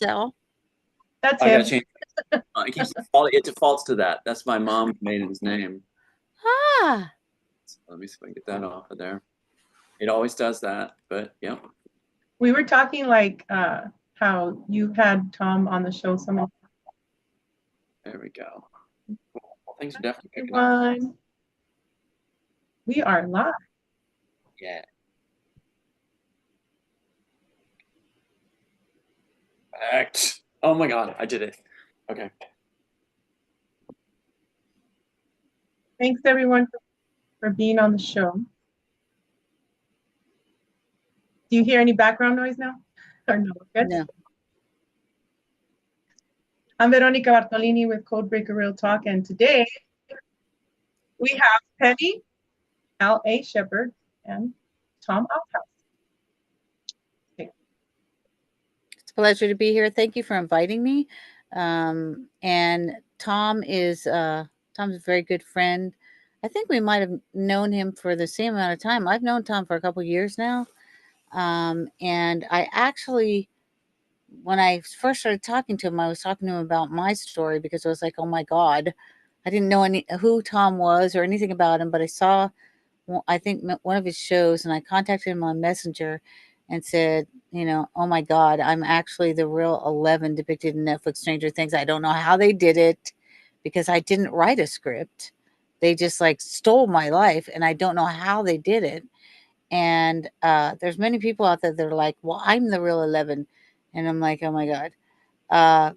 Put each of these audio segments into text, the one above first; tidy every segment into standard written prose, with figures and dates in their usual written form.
So, That's I gotta him. change. It defaults to that. That's my mom's maiden's name. ah, So let me see if I can get that off of there. It always does that, but yeah, We were talking like how you had Tom on the show so many there we go. Well, things are definitely picking up. times. We are live. Yeah. Act. Oh my God, I did it. Okay. Thanks everyone for being on the show. Do you hear any background noise now? Or no? Good. no. I'm Veronica Bartolini with Codebreaker Real Talk, and today we have Penny, L.A. Shepard, and Tom Althouse. It's a pleasure to be here. Thank you for inviting me. And Tom's a very good friend. I think we might have known him for the same amount of time. I've known Tom for a couple years now. And I actually, when I first started talking to him, I was talking to him about my story because I was like, oh my God, I didn't know who Tom was or anything about him, but I saw, well, I think one of his shows, and I contacted him on Messenger and said, oh my God, I'm actually the real 11 depicted in Netflix Stranger Things. I don't know how they did it because I didn't write a script. They just like stole my life, and I don't know how they did it. And there's many people out there that are like, well, I'm the real 11. And I'm like, oh my God. Uh,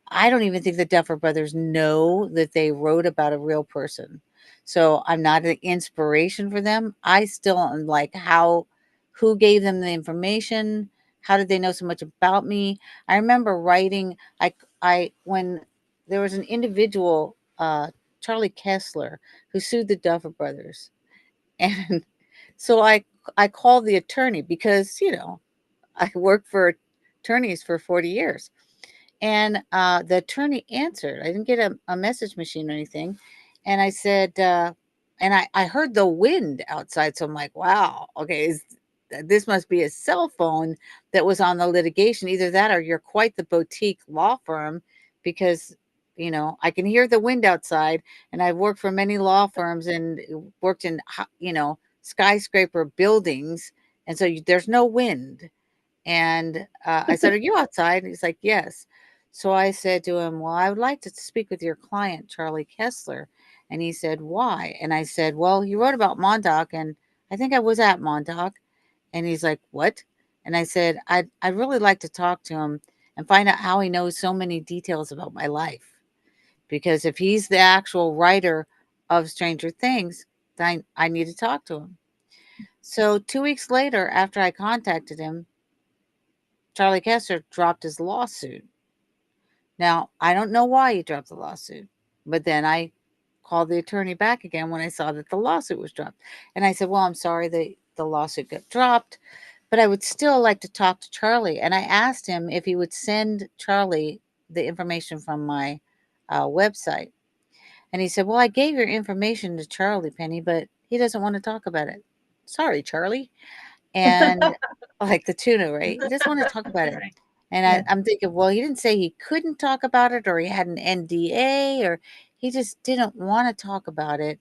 I don't even think the Duffer Brothers know that they wrote about a real person. So I'm not an inspiration for them. I still am like, who gave them the information? How did they know so much about me? I remember writing, when there was an individual, Charlie Kessler, who sued the Duffer Brothers. And so I called the attorney because, I worked for attorneys for 40 years. And the attorney answered. I didn't get a message machine or anything. And I said, and I heard the wind outside. So I'm like, wow, okay, this must be a cell phone that was on the litigation. Either that or you're quite the boutique law firm because, I can hear the wind outside. And I've worked for many law firms and worked in, skyscraper buildings. And so there's no wind. And I said, are you outside? And he's like, yes. So I said to him, well, I would like to speak with your client, Charlie Kessler. And he said, why? And I said, well, he wrote about Montauk, and I think I was at Montauk. And he's like, what? And I said, I'd really like to talk to him and find out how he knows so many details about my life. Because if he's the actual writer of Stranger Things, then I need to talk to him. So 2 weeks later, after I contacted him, Charlie Kessler dropped his lawsuit. Now, I don't know why he dropped the lawsuit, but then I called the attorney back again when I saw that the lawsuit was dropped. And I said, well, I'm sorry the lawsuit got dropped, but I would still like to talk to Charlie. And I asked him if he would send Charlie the information from my website. And he said, well, I gave your information to Charlie, Penny, but he doesn't want to talk about it. Sorry, Charlie. And like the tuna, right? He doesn't want to talk about it. Right. And Yeah. I'm thinking, well, he didn't say he couldn't talk about it or he had an NDA or he just didn't want to talk about it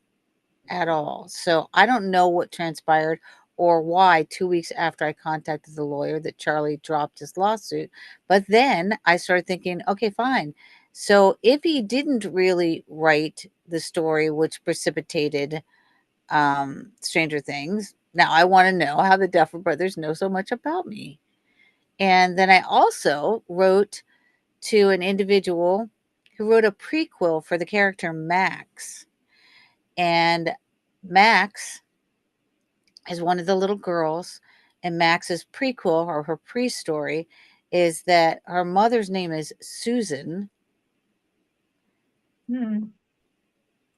at all. So I don't know what transpired or why 2 weeks after I contacted the lawyer that Charlie dropped his lawsuit. But then I started thinking, okay, fine. So if he didn't really write the story which precipitated Stranger Things, now I want to know how the Duffer Brothers know so much about me. And then I also wrote to an individual who wrote a prequel for the character Max. And Max is one of the little girls. And Max's prequel or her pre story is that her mother's name is Susan. Hmm.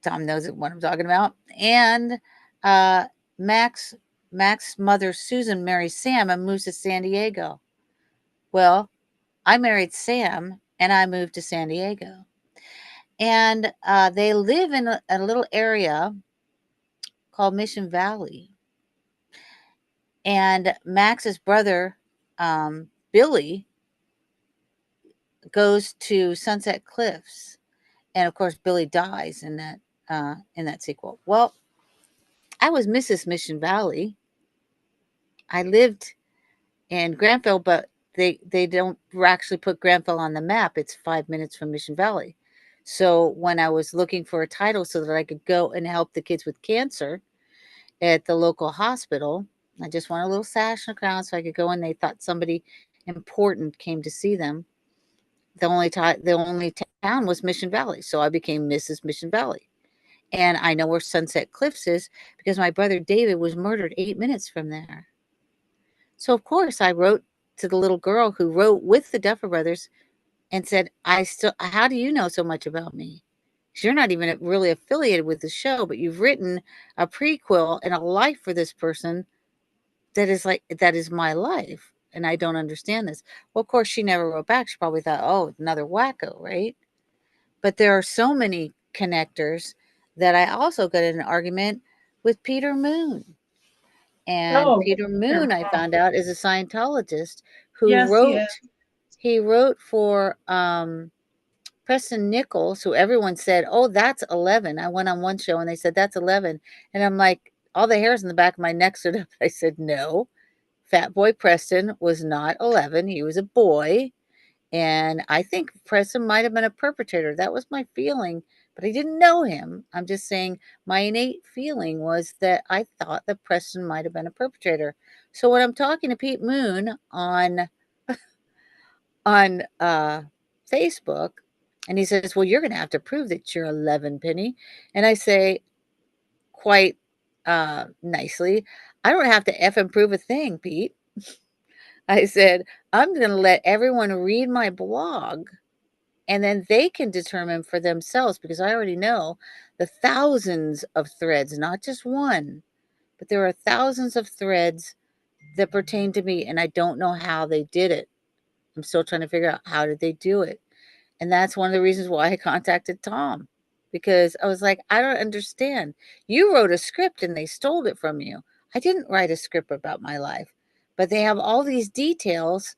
Tom knows what I'm talking about. And uh, Max Max's mother Susan marries Sam and moves to San Diego. Well, I married Sam and I moved to San Diego. And they live in a little area called Mission Valley. And Max's brother, Billy, goes to Sunset Cliffs, and of course Billy dies in that sequel. Well, I was Mrs. Mission Valley. I lived in Granville, but they don't actually put Granville on the map. It's 5 minutes from Mission Valley. So when I was looking for a title so that I could go and help the kids with cancer at the local hospital, I just wanted a little sash and a crown so I could go in. They thought somebody important came to see them. The only town was Mission Valley, so I became Mrs. Mission Valley. And I know where Sunset Cliffs is because my brother David was murdered 8 minutes from there. So of course I wrote to the little girl who wrote with the Duffer Brothers and said, how do you know so much about me? 'Cause you're not even really affiliated with the show, but you've written a prequel and a life for this person that is my life. And I don't understand this. Well, of course, she never wrote back. She probably thought, oh, another wacko, right? But there are so many connectors that I also got in an argument with Peter Moon. And Oh, Peter sure. Moon, I found out, is a Scientologist who Yes, he is. wrote for Preston Nichols, who everyone said, oh, that's 11. I went on one show and they said, that's 11. And I'm like, all the hairs in the back of my neck stood up. I said, no, Fat Boy Preston was not 11. He was a boy. And I think Preston might have been a perpetrator. That was my feeling, but I didn't know him. I'm just saying my innate feeling was that I thought that Preston might have been a perpetrator. So when I'm talking to Pete Moon on Facebook, and he says, well, you're going to have to prove that you're 11, Penny. And I say quite nicely, I don't have to effing prove a thing, Pete. I said, I'm going to let everyone read my blog and then they can determine for themselves because I already know the thousands of threads, not just one, but there are thousands of threads that pertain to me and I don't know how they did it. I'm still trying to figure out how did they do it. And that's one of the reasons why I contacted Tom because I was like, I don't understand. You wrote a script and they stole it from you. I didn't write a script about my life, but they have all these details.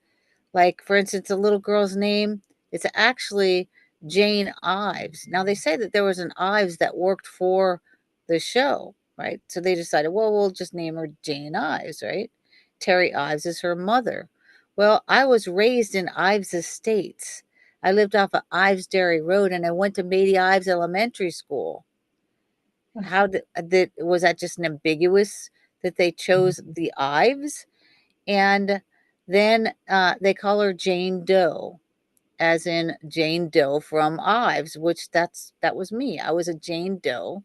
Like, for instance, the little girl's name, it's actually Jane Ives. Now, they say that there was an Ives that worked for the show, right? So they decided, well, we'll just name her Jane Ives, right? Terry Ives is her mother. Well, I was raised in Ives Estates. I lived off of Ives Dairy Road and I went to Mady Ives Elementary School. Was that just an ambiguous that they chose the Ives? And then they call her Jane Doe, as in Jane Doe from Ives, which that was me. I was a Jane Doe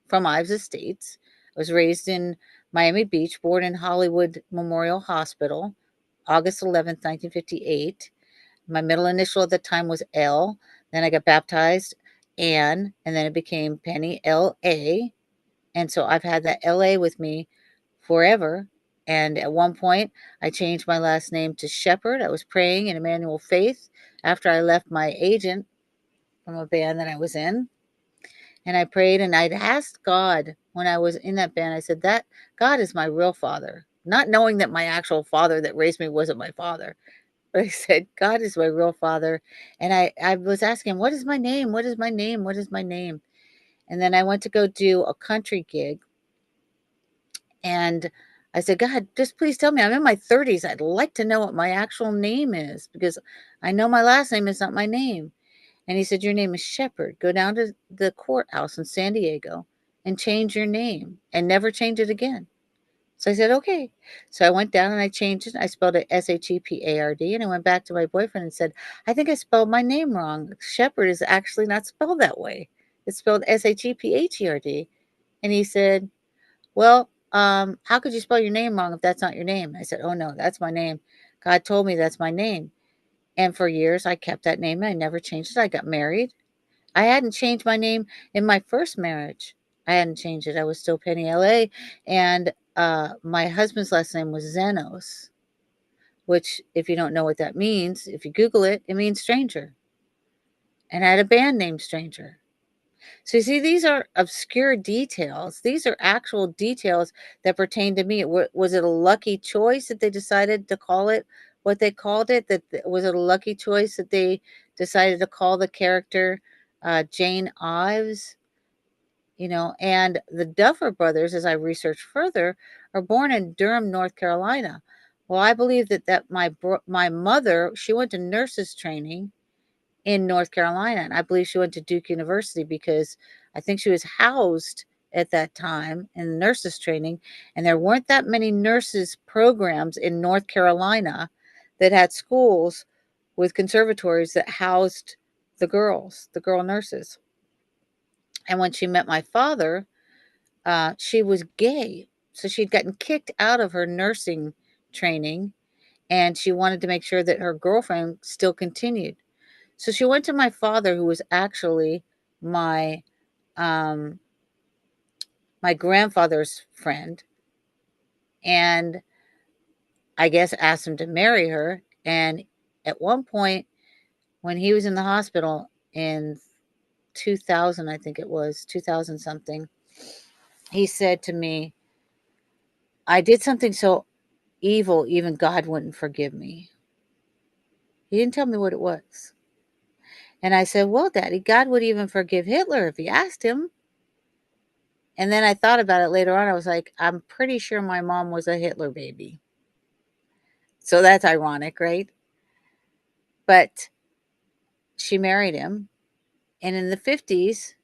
from Ives Estates. I was raised in Miami Beach, born in Hollywood Memorial Hospital, August 11th, 1958. My middle initial at the time was L. Then I got baptized Ann, and then it became Penny, L.A. And so I've had that L.A. with me forever. And at one point, I changed my last name to Shepard. I was praying in Emmanuel Faith after I left my agent from a band that I was in. And I prayed and I'd asked God when I was in that band, I said, that God is my real father. Not knowing that my actual father that raised me wasn't my father. But I said, God is my real father. And I was asking, what is my name? What is my name? What is my name? And then I went to go do a country gig. And I said, God, just please tell me. I'm in my 30s. I'd like to know what my actual name is because I know my last name is not my name. And he said, your name is Shepard. Go down to the courthouse in San Diego and change your name and never change it again. So I said, okay. So I went down and I changed it. I spelled it Shepard. And I went back to my boyfriend and said, I think I spelled my name wrong. Shepard is actually not spelled that way. It's spelled Shepard. And he said, well, how could you spell your name wrong if that's not your name? I said, oh no, that's my name. God told me that's my name. And for years I kept that name. I never changed it. I got married. I hadn't changed my name in my first marriage. I hadn't changed it. I was still Penny LA. And my husband's last name was Zenos, which if you don't know what that means, if you Google it, it means stranger. And I had a band named Stranger. So you see, these are obscure details. These are actual details that pertain to me. Was it a lucky choice that they decided to call it what they called it? Was it a lucky choice that they decided to call the character Jane Ives, and the Duffer brothers, as I researched further, are born in Durham, North Carolina. Well, I believe that my mother, she went to nurses training in North Carolina, and I believe she went to Duke University because I think she was housed at that time in nurses training, and there weren't that many nurses programs in North Carolina that had schools with conservatories that housed the girl nurses. And when she met my father, she was gay. So she'd gotten kicked out of her nursing training, and she wanted to make sure that her girlfriend still continued. So she went to my father, who was actually my um, my grandfather's friend, and I guess asked him to marry her. And at one point, when he was in the hospital in 2000, I think it was 2000 something, he said to me, "I did something so evil, even God wouldn't forgive me." He didn't tell me what it was. And I said, "Well, Daddy, God would even forgive Hitler if he asked him." And then I thought about it later on. I was like, I'm pretty sure my mom was a Hitler baby. So that's ironic, right? But she married him. And in the 50s,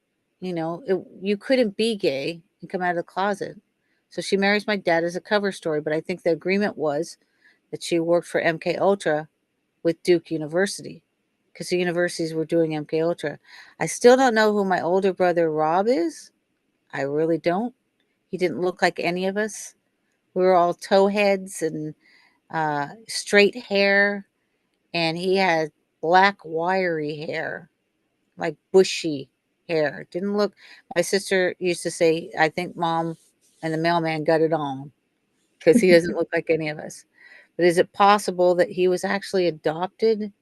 you couldn't be gay and come out of the closet. So she marries my dad as a cover story. But I think the agreement was that she worked for MK Ultra with Duke University, because the universities were doing MK Ultra. I still don't know who my older brother Rob is. I really don't. He didn't look like any of us. We were all towheads and straight hair, and he had black wiry hair, like bushy hair. Didn't look. My sister used to say, "I think Mom and the mailman got it on," because he doesn't look like any of us. But is it possible that he was actually adopted?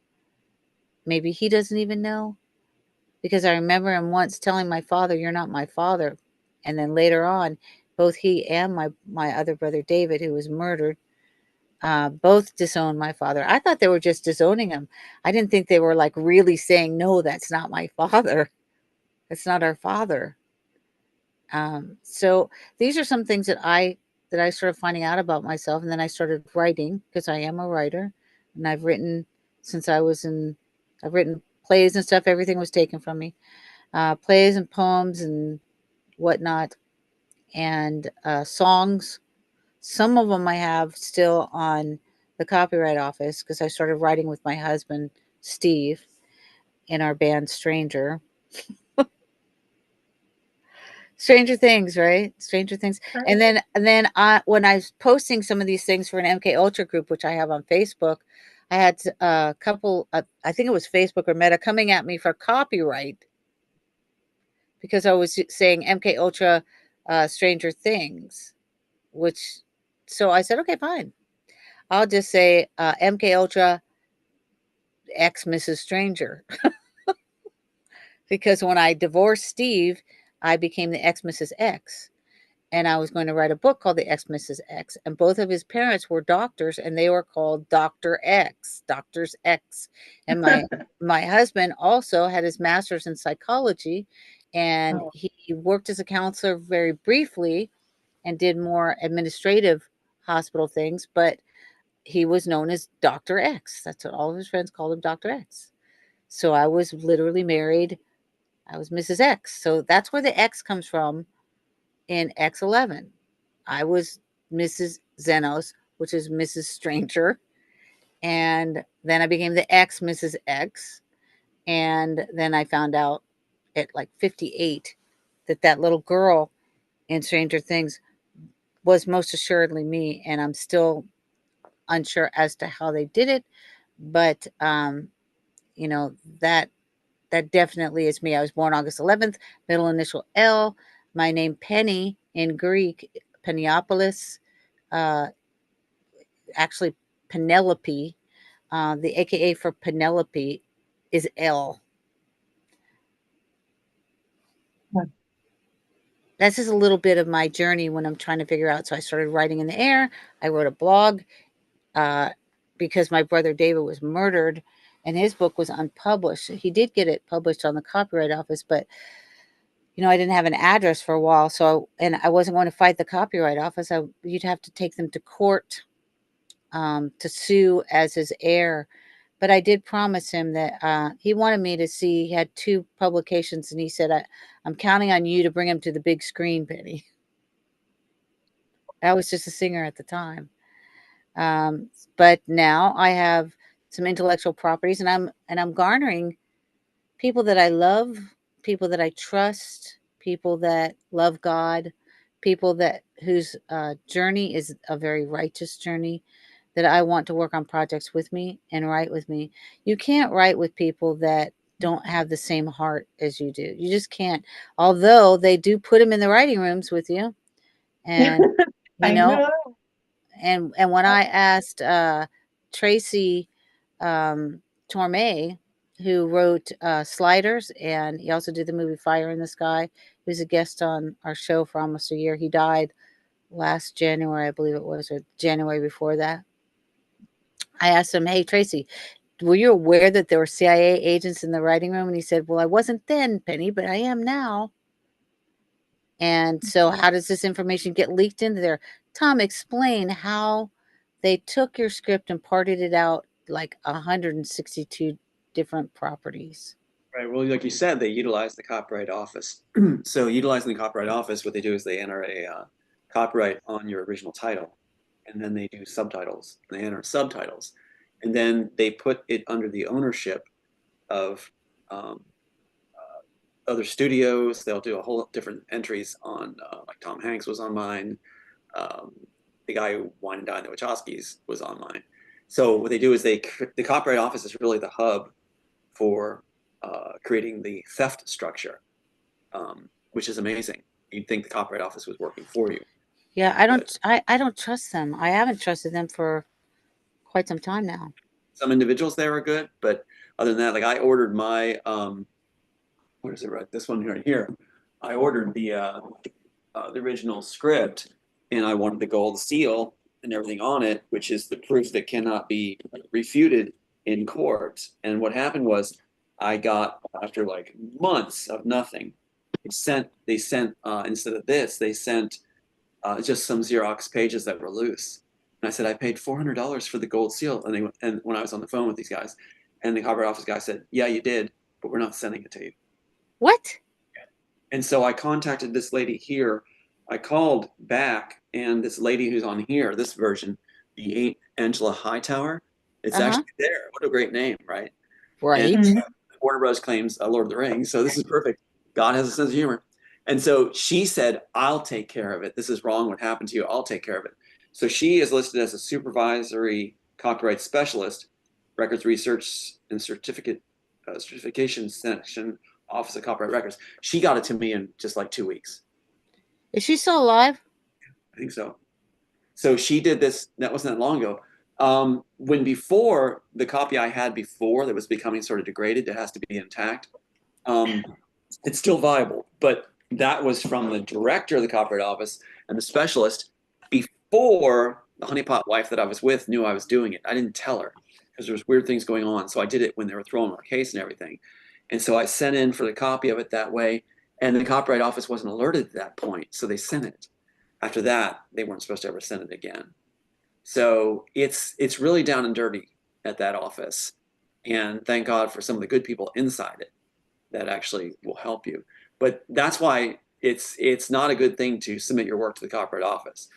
Maybe he doesn't even know, because I remember him once telling my father, "You're not my father," and then later on, both he and my other brother David, who was murdered, both disowned my father. I thought they were just disowning him. I didn't think they were like really saying, "No, that's not my father. That's not our father." So these are some things that I started finding out about myself, and then I started writing, because I am a writer, and I've written since I've written plays and stuff. Everything was taken from me, plays and poems and whatnot, and songs. Some of them I have still on the copyright office, because I started writing with my husband, Steve, in our band Stranger. Stranger Things, right? Stranger Things. Right. And then when I was posting some of these things for an MK Ultra group, which I have on Facebook, I had a couple, I think it was Facebook or Meta, coming at me for copyright, because I was saying MK Ultra Stranger Things, which, so I said, okay, fine. I'll just say MK Ultra X Mrs. Stranger, because when I divorced Steve, I became the X Mrs. X, and I was going to write a book called the X Mrs. X, and both of his parents were doctors, and they were called Dr. X, Doctors X, and my husband also had his master's in psychology, and Oh, he worked as a counselor very briefly and did more administrative hospital things, but he was known as Dr. X. That's what all of his friends called him, Dr. X. So I was literally married. I was Mrs. X. So that's where the X comes from in X-11. I was Mrs. Xenos, which is Mrs. Stranger. And then I became the X Mrs. X. And then I found out at like 58 that little girl in Stranger Things was most assuredly me. And I'm still unsure as to how they did it. But, you know, that that definitely is me. I was born August 11th, middle initial L. My name Penny in Greek, Peniopolis, uh, actually Penelope. The AKA for Penelope is L. yeah. That's just a little bit of my journey when I'm trying to figure out. So I started writing in the air. I wrote a blog uh, because my brother David was murdered, and his book was unpublished. He did get it published on the Copyright Office, but I didn't have an address for a while, and I wasn't going to fight the Copyright Office. You'd have to take them to court to sue as his heir. But I did promise him that he wanted me to see. He had 2 publications, and he said, I'm counting on you to bring him to the big screen, Penny. I was just a singer at the time. But now I have some intellectual properties, and I'm garnering people that I love, people that I trust, people that love God, people whose journey is a very righteous journey, that I want to work on projects with me and write with me. You can't write with people that don't have the same heart as you do. You just can't. Although they do put them in the writing rooms with you, and I know. and when I asked Tracy Torme, who wrote Sliders, and he also did the movie Fire in the Sky, he was a guest on our show for almost a year. He died last January, I believe it was, or January before that. I asked him, hey, Tracy, were you aware that there were CIA agents in the writing room? And he said, well, I wasn't then, Penny, but I am now. And so how does this information get leaked into there? Tom, explain how they took your script and parted it out like 162 different properties. Right. Well, like you said, they utilize the Copyright Office. So utilizing the Copyright Office, what they do is they enter a copyright on your original title, and then they do subtitles. They enter subtitles, and then they put it under the ownership of other studios. They'll do a whole different entries on, like Tom Hanks was on mine. The guy who wine and dined the Wachowskis was on mine. So what they do is the Copyright Office is really the hub for creating the theft structure, which is amazing. You'd think the Copyright Office was working for you. Yeah, I don't trust them. I haven't trusted them for quite some time now. Some individuals there are good, but other than that, like I ordered my what is it, right? This one right here. I ordered the original script, and I wanted the gold seal and everything on it, which is the proof that cannot be refuted in court. And what happened was, I got, after like months of nothing, they sent instead of this, they sent just some Xerox pages that were loose. And I said, I paid $400 for the gold seal. And when I was on the phone with these guys, and the Copyright Office guy said, yeah, you did, but we're not sending it to you. What? And so I contacted this lady here. I called back, and this lady who's on here, this version, the Aunt Angela Hightower, it's actually there. What a great name, right? Right. And Warner Bros. Claims Lord of the Rings, so this is perfect. God has a sense of humor. And so she said, I'll take care of it. This is wrong. What happened to you? I'll take care of it. So she is listed as a supervisory copyright specialist, records research and certification section, Office of Copyright Records. She got it to me in just like 2 weeks. Is she still alive? I think so. So she did this, that wasn't that long ago. When before, the copy I had before that was becoming sort of degraded, it has to be intact. It's still viable, but that was from the director of the Copyright Office and the specialist before the honeypot wife that I was with knew I was doing it. I didn't tell her because there was weird things going on. So I did it when they were throwing our case and everything. And so I sent in for the copy of it that way, and the Copyright Office wasn't alerted at that point, so they sent it. After that, they weren't supposed to ever send it again. So it's really down and dirty at that office, and thank God for some of the good people inside it that actually will help you. But that's why it's not a good thing to submit your work to the Copyright Office.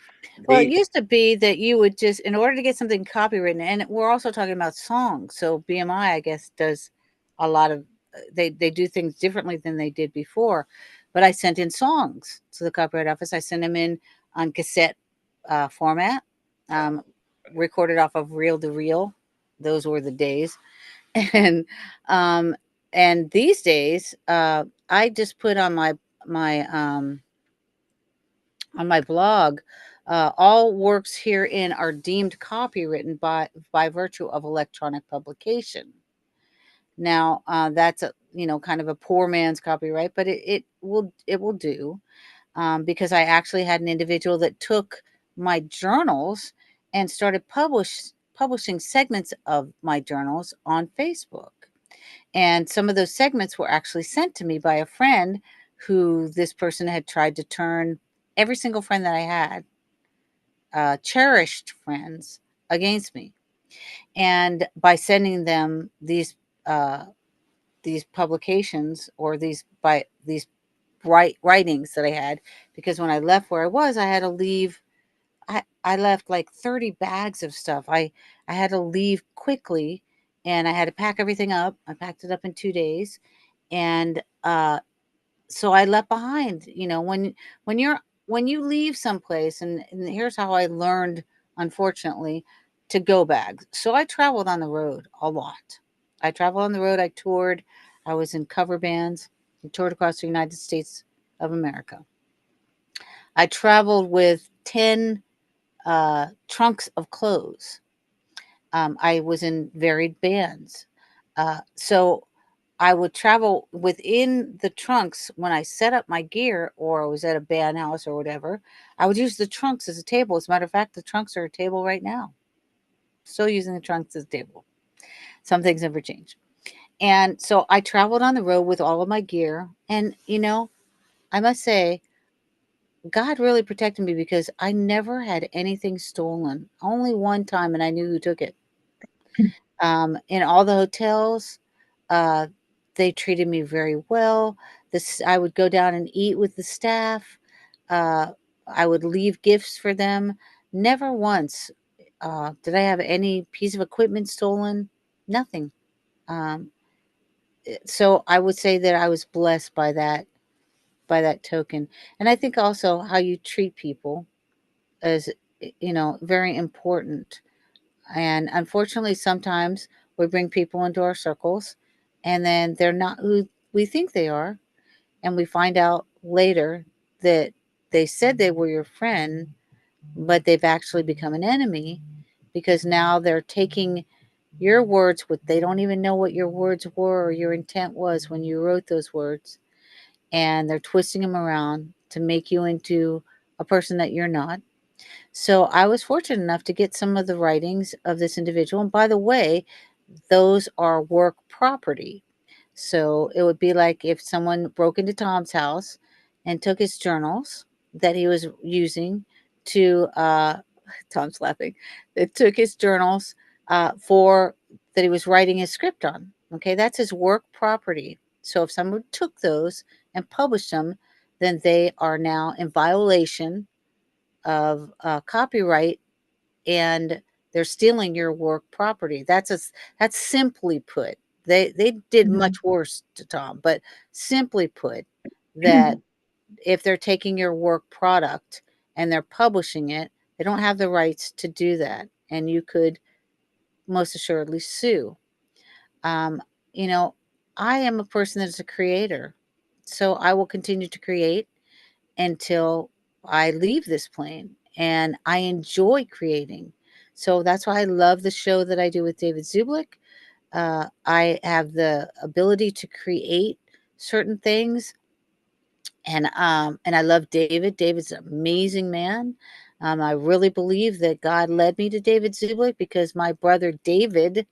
Well, it used to be that you would just, in order to get something copywritten, and we're also talking about songs. So BMI, I guess, does a lot of, they do things differently than they did before. But I sent in songs to the Copyright Office. I sent them in on cassette format, recorded off of reel to reel. Those were the days. And these days, I just put on my blog, all works herein are deemed copywritten by virtue of electronic publication. Now, that's a kind of a poor man's copyright, but it will do, because I actually had an individual that took my journals and started publishing segments of my journals on Facebook. And some of those segments were actually sent to me by a friend who this person had tried to turn every single friend that I had, cherished friends, against me. And by sending them these publications or these writings that I had, because when I left where I was, I had to leave. I left like 30 bags of stuff. I had to leave quickly, and I had to pack everything up. I packed it up in 2 days, and so I left behind. When you leave someplace, and here's how I learned, unfortunately, to go bags. So I traveled on the road a lot. I traveled on the road. I toured. I was in cover bands. I toured across the United States of America. I traveled with 10 trunks of clothes. I was in varied bands. So I would travel within the trunks when I set up my gear or I was at a band house or whatever. I would use the trunks as a table. As a matter of fact, the trunks are a table right now. Still using the trunks as a table. Some things never change. And so I traveled on the road with all of my gear. And, I must say, God really protected me because I never had anything stolen. Only one time, and I knew who took it. In all the hotels, uh, they treated me very well. I would go down and eat with the staff. Uh, I would leave gifts for them. Never once did I have any piece of equipment stolen. Nothing. Um, so I would say that I was blessed by that token. And I think also how you treat people is, very important. And unfortunately, sometimes we bring people into our circles and then they're not who we think they are. And we find out later that they said they were your friend, but they've actually become an enemy because now they're taking your words, what they don't even know what your words were or your intent was when you wrote those words, and they're twisting them around to make you into a person that you're not. So I was fortunate enough to get some of the writings of this individual. And by the way, those are work property. So it would be like if someone broke into Tom's house and took his journals that he was using to, Tom's laughing, that took his journals for that he was writing his script on. Okay, that's his work property. So if someone took those and published them, then they are now in violation of copyright, and they're stealing your work property. That's simply put. They did much worse to Tom, but simply put, that if they're taking your work product and they're publishing it, they don't have the rights to do that, and you could most assuredly sue. Um, you know, I am a person that's a creator, so I will continue to create until I leave this plane. And I enjoy creating. So that's why I love the show that I do with David Zublick. I have the ability to create certain things. And I love David. David's an amazing man. I really believe that God led me to David Zublick because my brother David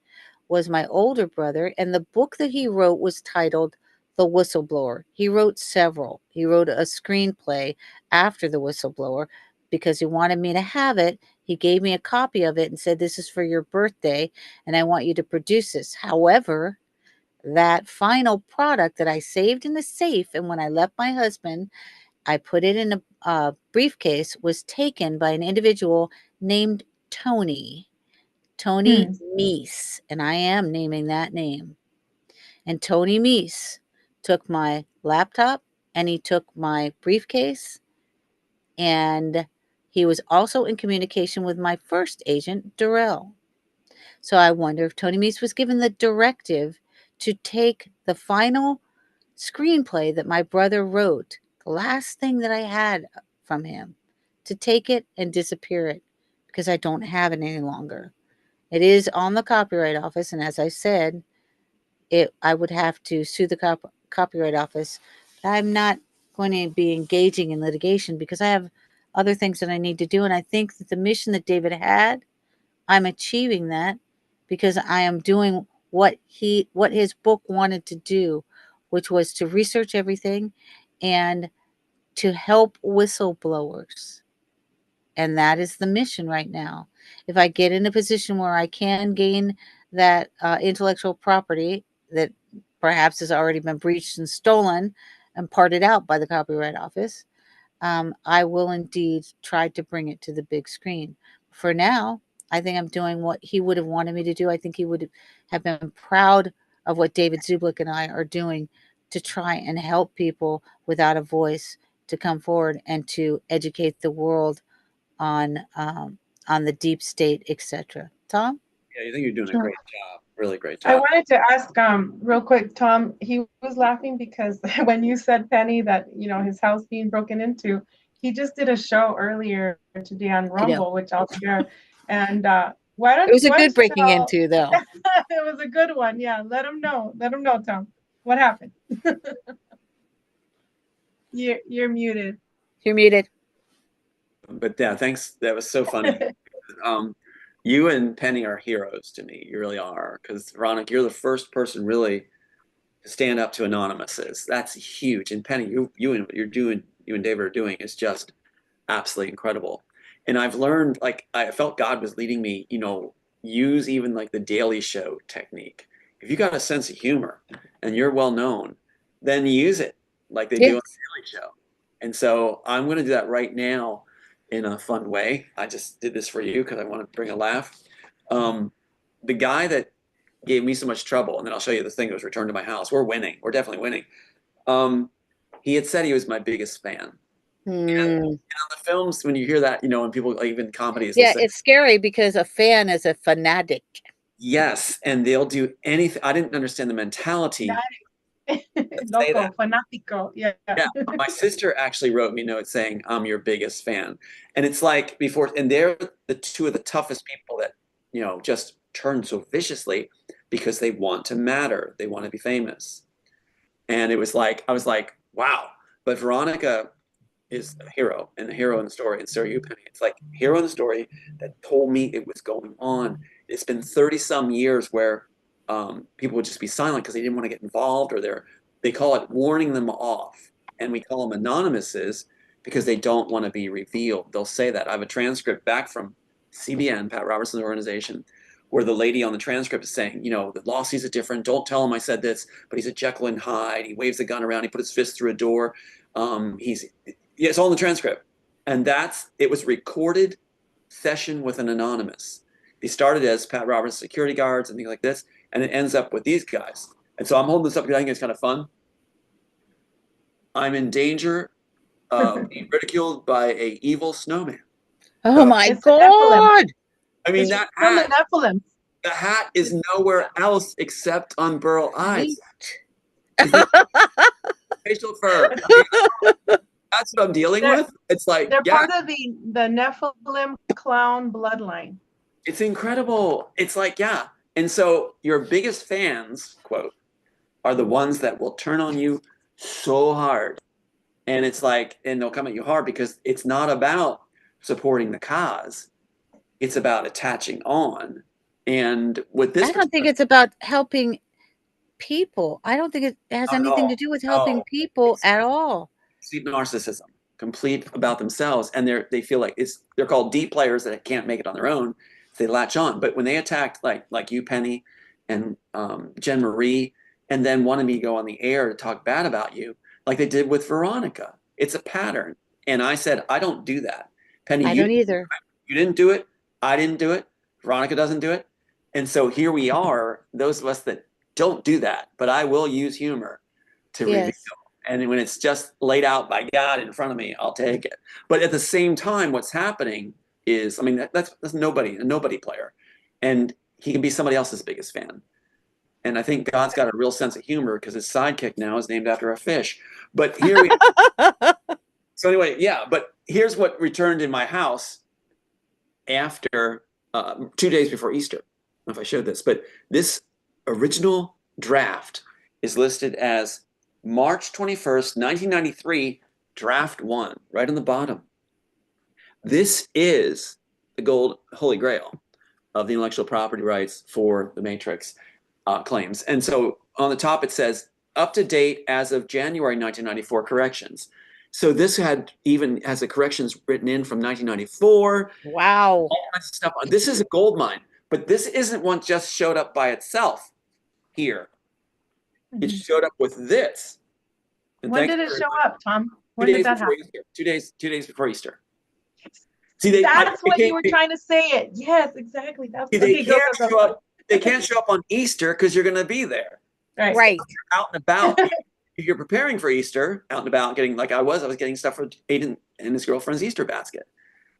was my older brother, and the book that he wrote was titled The Whistleblower. He wrote several. He wrote a screenplay after The Whistleblower because he wanted me to have it. He gave me a copy of it and said, "This is for your birthday, and I want you to produce this." However, that final product that I saved in the safe, and when I left my husband, I put it in a briefcase, was taken by an individual named Tony. Tony Meese, and I am naming that name. And Tony Meese took my laptop and he took my briefcase, and he was also in communication with my first agent, Durrell. So I wonder if Tony Meese was given the directive to take the final screenplay that my brother wrote, the last thing that I had from him, to take it and disappear it because I don't have it any longer. It is on the Copyright Office, and as I said, I would have to sue the Copyright Office. I'm not going to be engaging in litigation because I have other things that I need to do, and I think that the mission that David had, I'm achieving that because I am doing what his book wanted to do, which was to research everything and to help whistleblowers. And that is the mission right now. If I get in a position where I can gain that intellectual property that perhaps has already been breached and stolen and parted out by the Copyright Office, I will indeed try to bring it to the big screen. For now, I think I'm doing what he would have wanted me to do. I think he would have been proud of what David Zublick and I are doing to try and help people without a voice to come forward and to educate the world on the deep state, etc. Tom? Yeah, you think you're doing a Sure. great job, really great I job. wanted to ask real quick, Tom, he was laughing because when you said, Penny, that his house being broken into, he just did a show earlier today on I know. Rumble, which I'll share. And It was a good breaking tell- into, though. It was a good one. Yeah, let him know, Tom. What happened? You're muted. You're muted. But yeah, thanks. That was so funny. You and Penny are heroes to me. You really are. Because Veronica, you're the first person really to stand up to anonymouses. That's huge. And Penny, you and what you and David are doing is just absolutely incredible. And I've learned, like, I felt God was leading me, use even like the Daily Show technique. If you got a sense of humor and you're well known, then use it like they do on the Daily Show. And so I'm going to do that right now in a fun way. I just did this for you because I want to bring a laugh. The guy that gave me so much trouble, and then I'll show you this thing that was returned to my house. We're winning. We're definitely winning. He had said he was my biggest fan. And on the films, when you hear that, when people, like, even comedies, Yeah, say, it's scary because a fan is a fanatic. yes, and they'll do anything. I didn't understand the mentality. Say Loco, that. fanatico. Yeah. Yeah, my sister actually wrote me notes saying, I'm your biggest fan. And it's like before, and they're the two of the toughest people that, just turn so viciously because they want to matter. They want to be famous. And it was like, I was like, wow. But Veronica is a hero and the hero in the story. And so are you, Penny. It's like hero in the story that told me it was going on. It's been 30 some years where people would just be silent because they didn't want to get involved, or they call it warning them off. And we call them anonymouses because they don't want to be revealed. They'll say that. I have a transcript back from CBN, Pat Robertson's organization, where the lady on the transcript is saying, the law sees it different. Don't tell him I said this, but he's a Jekyll and Hyde. He waves the gun around. He put his fist through a door. It's all in the transcript. And it was recorded session with an anonymous. They started as Pat Roberts security guards and things like this, and it ends up with these guys. And so I'm holding this up because I think it's kind of fun. I'm in danger of being ridiculed by a evil snowman. Oh my It's God! I mean, It's that from the hat, Nephilim. the hat is nowhere else except on Burl Ives. Facial fur. That's what I'm dealing with. It's like, They're yeah, part of the Nephilim clown bloodline. it's incredible. It's like, yeah. And so your biggest fans, quote, are the ones that will turn on you so hard. And it's like, and they'll come at you hard because it's not about supporting the cause. It's about attaching on. And with this, I don't think it's about helping people. I don't think it has anything to do with helping people at all. Complete narcissism, complete about themselves, and they feel like they're called D players that can't make it on their own. So they latch on. But when they attacked like you, Penny, and Jen Marie, and then wanted me to go on the air to talk bad about you, like they did with Veronica, it's a pattern. And I said, I don't do that. Penny, I don't either. You didn't do it. I didn't do it. Veronica doesn't do it. And so here we are, those of us that don't do that, but I will use humor to reveal. And when it's just laid out by God in front of me, I'll take it. But at the same time, what's happening is, I mean, that's a nobody player. And he can be somebody else's biggest fan. And I think God's got a real sense of humor because his sidekick now is named after a fish. But here we So anyway, yeah, but here's what returned in my house after 2 days before Easter. I don't know if I showed this, but this original draft is listed as March 21st, 1993, draft 1, right on the bottom. This is the Holy Grail. of the intellectual property rights for the Matrix claims. And so on the top it says up to date as of January 1994 corrections. So this has the corrections written in from 1994. Wow. All kinds of stuff. This is a gold mine, but this isn't one just showed up by itself here. It showed up with this. And When did it show up, Tom? When did that happen? Easter. 2 days before Easter. See, that's when you were trying to say it. Yes, exactly. That's they can't show up on Easter because you're going to be there. Right. So you're out and about. If you're preparing for Easter, out and about, getting like I was getting stuff for Aiden and his girlfriend's Easter basket.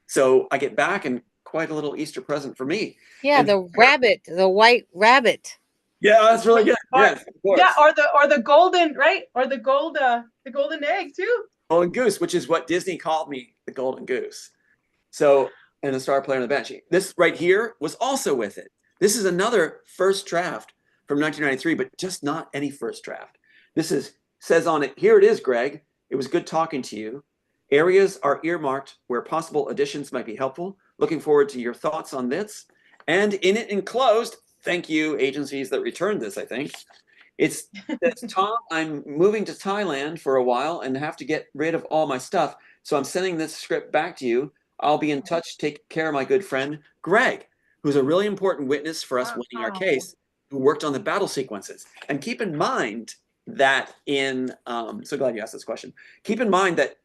So I get back and quite a little Easter present for me. Yeah, the white rabbit. Yeah, that's really good. Yes, of course. Yeah, or the golden, right? Or the golden egg too. Golden goose, which is what Disney called me, the golden goose. So, and the star player on the bench. This right here was also with it. This is another first draft from 1993, but just not any first draft. This says on it, here it is, Greg. It was good talking to you. Areas are earmarked where possible additions might be helpful. Looking forward to your thoughts on this. And in it enclosed, thank you, agencies that returned this, I think. It's Tom, I'm moving to Thailand for a while and have to get rid of all my stuff. So I'm sending this script back to you. I'll be in touch. Take care of my good friend, Greg, who's a really important witness for us winning our case, who worked on the battle sequences. And keep in mind that so glad you asked this question. Keep in mind that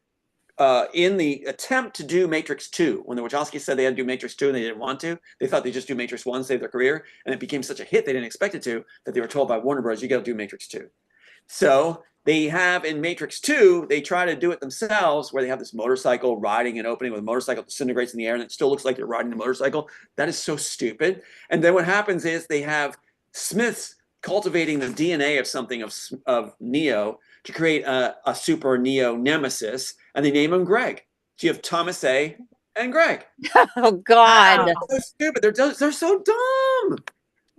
in the attempt to do Matrix 2, when the Wachowskis said they had to do Matrix 2 and they didn't want to, they thought they'd just do Matrix 1, save their career, and it became such a hit they didn't expect it to, that they were told by Warner Bros., you got to do Matrix 2. So they have in Matrix 2, they try to do it themselves, where they have this motorcycle riding and opening with a motorcycle disintegrates in the air, and it still looks like you're riding a motorcycle. That is so stupid. And then what happens is they have Smiths cultivating the DNA of something of Neo to create a super Neo nemesis, and they name him Greg. So you have Thomas A. and Greg. Oh God! They're stupid. They're so dumb.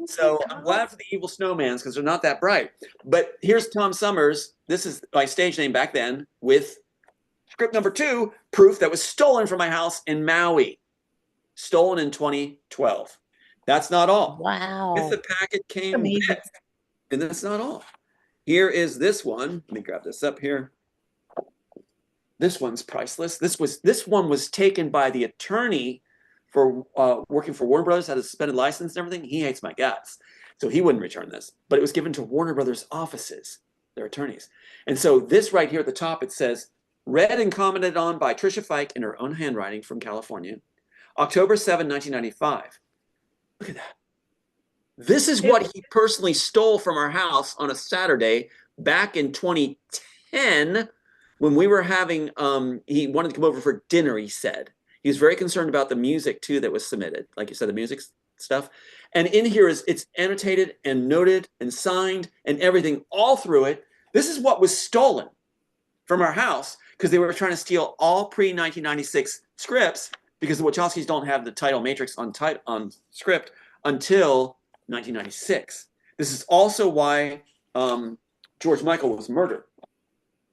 So I'm glad for the evil snowmans because they're not that bright. But here's Tom Summers. This is my stage name back then with script number 2, proof that was stolen from my house in Maui. Stolen in 2012. That's not all. Wow. With the packet came with, and that's not all. Here is this one. Let me grab this up here. This one's priceless. This one was taken by the attorney for working for Warner Brothers, had a suspended license and everything. He hates my guts, so he wouldn't return this. But it was given to Warner Brothers offices, their attorneys. And so this right here at the top, it says, read and commented on by Trisha Fike in her own handwriting from California, October 7, 1995. Look at that. This is what he personally stole from our house on a Saturday back in 2010 when we were having, he wanted to come over for dinner, he said. He was very concerned about the music, too, that was submitted. Like you said, the music stuff. And in here, it's annotated and noted and signed and everything all through it. This is what was stolen from our house because they were trying to steal all pre-1996 scripts because the Wachowskis don't have the title Matrix on script until 1996. This is also why George Michael was murdered.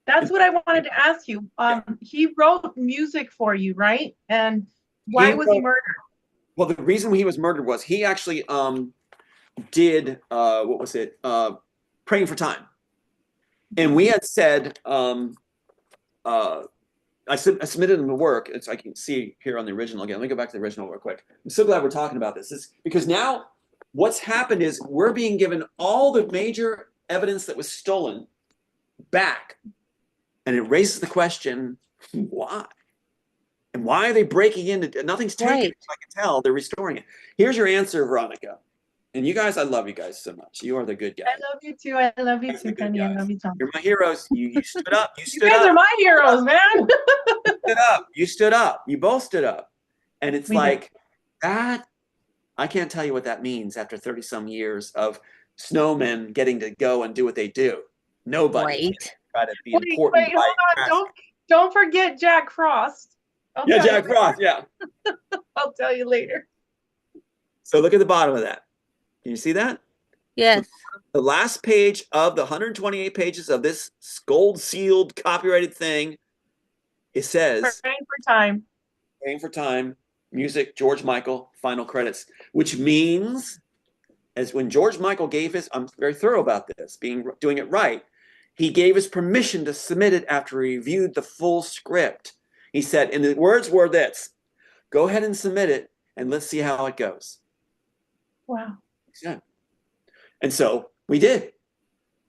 That's what I wanted to ask you. He wrote music for you, right? And why was he murdered? Well, the reason he was murdered was he actually did what was it? Praying for Time. And we had said I submitted him the work. I can see here on the original again. Let me go back to the original real quick. I'm so glad we're talking about this. Because now what's happened is we're being given all the major evidence that was stolen back. And it raises the question, why? And why are they breaking into nothing's taken? Right. I can tell they're restoring it. Here's your answer, Veronica. And you guys, I love you guys so much. You are the good guys. I love you too. I love you too, Penny. I love you, Tom. You're my heroes. You stood up. You stood You guys up. are my heroes, man. You stood up. You stood up. You both stood up. And it's like that. I can't tell you what that means after 30 some years of snowmen getting to go and do what they do. Nobody try to be important. Wait, hold on. Don't forget Jack Frost. Jack Frost. Yeah. I'll tell you later. So look at the bottom of that. Can you see that? Yes. The last page of the 128 pages of this gold sealed copyrighted thing, it says Praying for Time. Praying for Time, music, George Michael, final credits, which means as when George Michael gave his, I'm very thorough about this, doing it right. He gave us permission to submit it after he reviewed the full script. He said, and the words were this, go ahead and submit it and let's see how it goes. Wow. Yeah. And so we did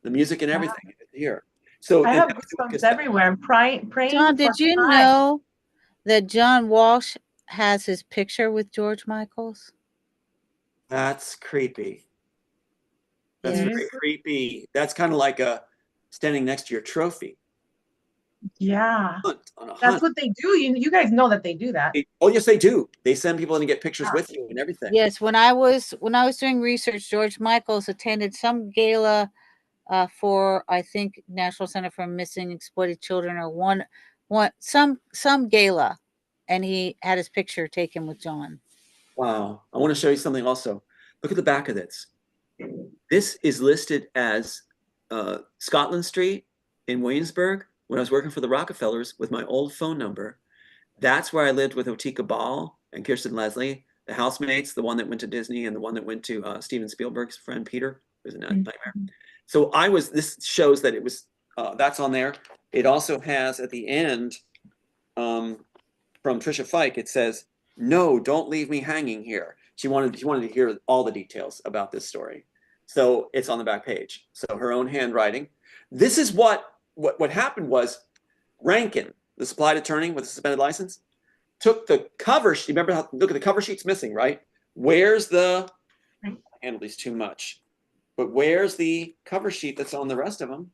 the music and everything here. So I have goosebumps everywhere. I'm praying. Tom, did you know that John Walsh has his picture with George Michael's? That's creepy. That's Yes. very creepy. That's kind of like standing next to your trophy. Yeah. On a hunt. That's what they do. You guys know that they do that. Oh, yes, they do. They send people in to get pictures with you and everything. Yes, when I was doing research, George Michael's attended some gala for, I think, National Center for Missing Exploited Children, or some gala, and he had his picture taken with John. Wow. I want to show you something also. Look at the back of this. This is listed as Scotland Street in Williamsburg when I was working for the Rockefellers with my old phone number. That's where I lived with Otika Ball and Kirsten Leslie, the housemates, the one that went to Disney and the one that went to Steven Spielberg's friend Peter. It was a nightmare. So this shows that it was, that's on there. It also has at the end from Trisha Fike, it says, no, don't leave me hanging here. She wanted to hear all the details about this story. So it's on the back page. So her own handwriting. This is what happened was Rankin, the supplied attorney with a suspended license, took the cover sheet. Remember how, look at the cover sheet's missing, right? Where's the, I handled these too much, but where's the cover sheet that's on the rest of them?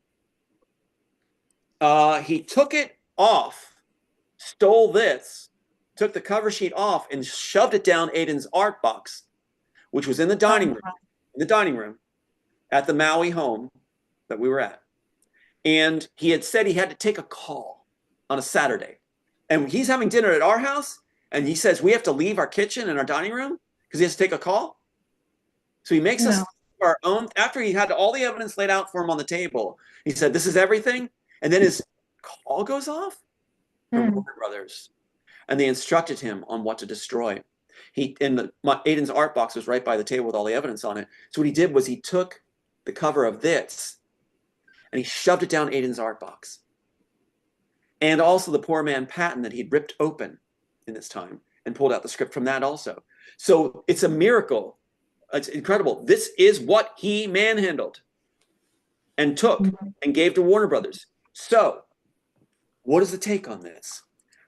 He took it off, stole this, took the cover sheet off and shoved it down Aiden's art box, which was in the dining room at the Maui home that we were at. And he had said he had to take a call on a Saturday. And he's having dinner at our house. And he says, we have to leave our kitchen and our dining room because he has to take a call. So he makes us our own, after he had all the evidence laid out for him on the table, he said, this is everything. And then his call goes off from Warner Brothers. And they instructed him on what to destroy. Aiden's art box was right by the table with all the evidence on it. So what he did was he took the cover of this and he shoved it down Aiden's art box. And also the Poor Man patent that he'd ripped open in this time and pulled out the script from that also. So it's a miracle. It's incredible. This is what he manhandled and took and gave to Warner Brothers. So what is the take on this?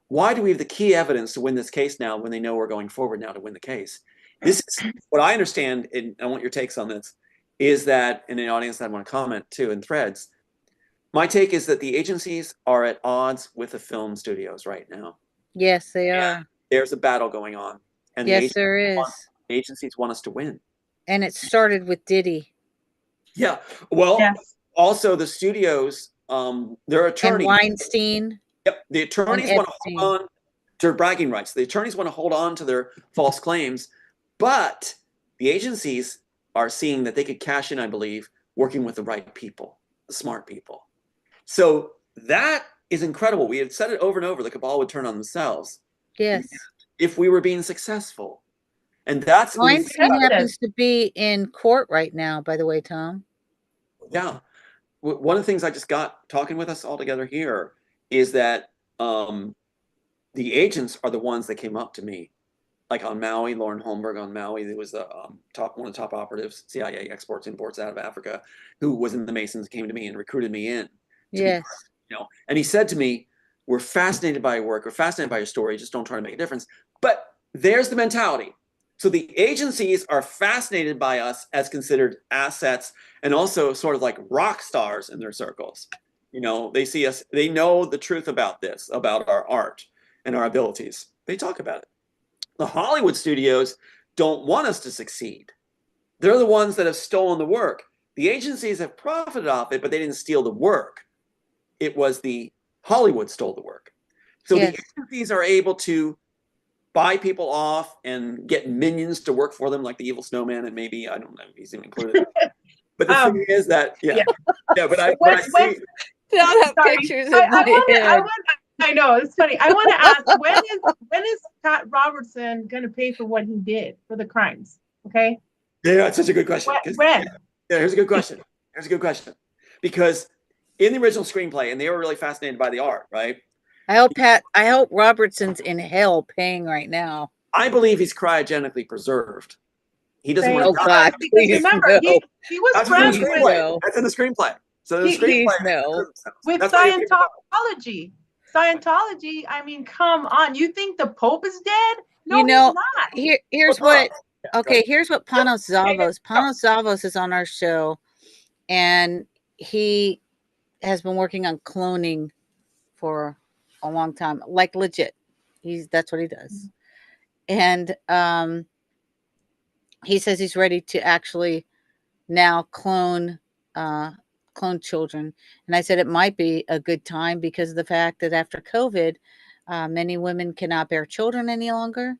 Why do we have the key evidence to win this case now when they know we're going forward now to win the case? This is what I understand, and I want your takes on this, is that in the audience I want to comment too in threads. My take is that the agencies are at odds with the film studios right now. Yes, they are. There's a battle going on. And yes, there is. The agencies want us to win. And it started with Diddy. Yeah. Well, also the studios, their attorney. And Weinstein. Yep. The attorneys want to hold on to their bragging rights. The attorneys want to hold on to their false claims. But the agencies are seeing that they could cash in, I believe, working with the right people, the smart people. So that is incredible. We had said it over and over, the cabal would turn on themselves. Yes. If we were being successful. And that's Weinstein happens to be in court right now, by the way, Tom. Yeah. One of the things I just got talking with us all together here is that the agents are the ones that came up to me. Like on Maui, Lauren Holmberg on Maui, there was one of the top operatives, CIA exports, imports out of Africa, who was in the Masons, came to me and recruited me in. Yes. And he said to me, we're fascinated by your work, we're fascinated by your story, just don't try to make a difference. But there's the mentality. So the agencies are fascinated by us as considered assets and also sort of like rock stars in their circles. They see us, they know the truth about this, about our art and our abilities. They talk about it. The Hollywood studios don't want us to succeed. They're the ones that have stolen the work. The agencies have profited off it, but they didn't steal the work. It was the Hollywood stole the work. So the agencies are able to buy people off and get minions to work for them, like the evil snowman, and maybe, I don't know if he's even included. But the thing is that, but I see. Don't have pictures in my head. I know, it's funny. I want to ask, when is Pat Robertson going to pay for what he did for the crimes? Okay. Yeah, that's such a good question. When? Yeah, here's a good question. Here's a good question. Because in the original screenplay, and they were really fascinated by the art, right? I hope Robertson's in hell paying right now. I believe he's cryogenically preserved. He doesn't want Oh to die. God, Because please remember, no. he was That's in the friends Please screenplay. no. That's in the screenplay. So the He- Please screenplay no. with That's why you- Scientology. Scientology, I mean, come on. You think the Pope is dead? No, You know, he's not. here's what. Okay, here's what Panos Zavos. Panos Zavos is on our show, and he has been working on cloning for a long time, like legit. That's what he does, and he says he's ready to actually now clone children. And I said it might be a good time because of the fact that after COVID, many women cannot bear children any longer,